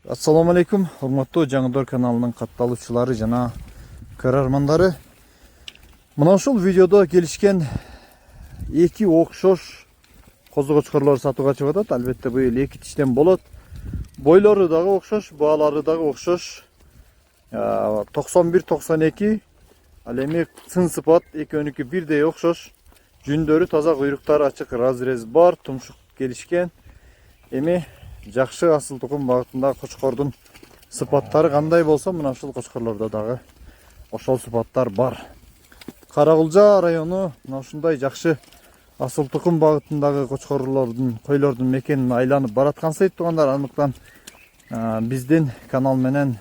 Assalamu alaikum, hurmatlı Жаңыдор kanalının kattalıçıları жана көрөрмандары. Мына ушул видеода келишкен эки окшош козу кочкорлор сатууга чыгып атат. Албетте бул эки тиштен болот. Бойлору дагы окшош, баалары дагы окшош. 91-92. Ал эми сын сыпат экөөнүкү бирдей окшош. Жүндөрү таза, куйруктары ачык, разрез бар, тумшук келишкен. Эми жакшы асыл тукум багытындагы кочкордун сыпаттары кандай болсо, мына ушул кочкорлордо дагы ошол сыпаттар бар. Карагулжа району мына ушундай жакшы асыл тукум багытындагы кочкорлордун, койлордун мекенин айланып бараткансыз туугандар, андыктан биздин канал менен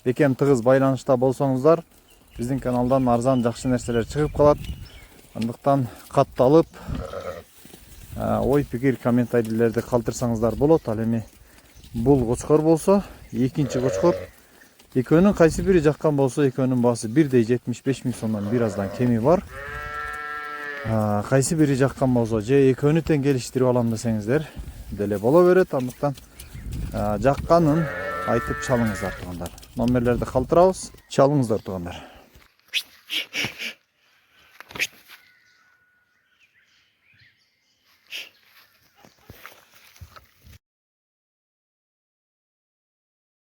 бекем тыгыз байланышта болсоңуздар, биздин каналдан арзан жакшы нерселер чыгып калат. Андыктан катталып ой пикир комментарийлерди калтырсаңыздар болот. Ал эми бул кочкор болсо, экинчи кочкор, экөөнүн кайсы бири жаккан болсо, экөөнүн баасы бирдей 75 000 сомдон бир аздан кеми бар. Кайсы бири жаккан болсо, же экөөнү тең келиштирип алам десеңиздер деле боло берет. Андыктан жакканын айтып чалыңыздар туугандар. Номерлерди калтырабыз, чалыңыздар туугандар.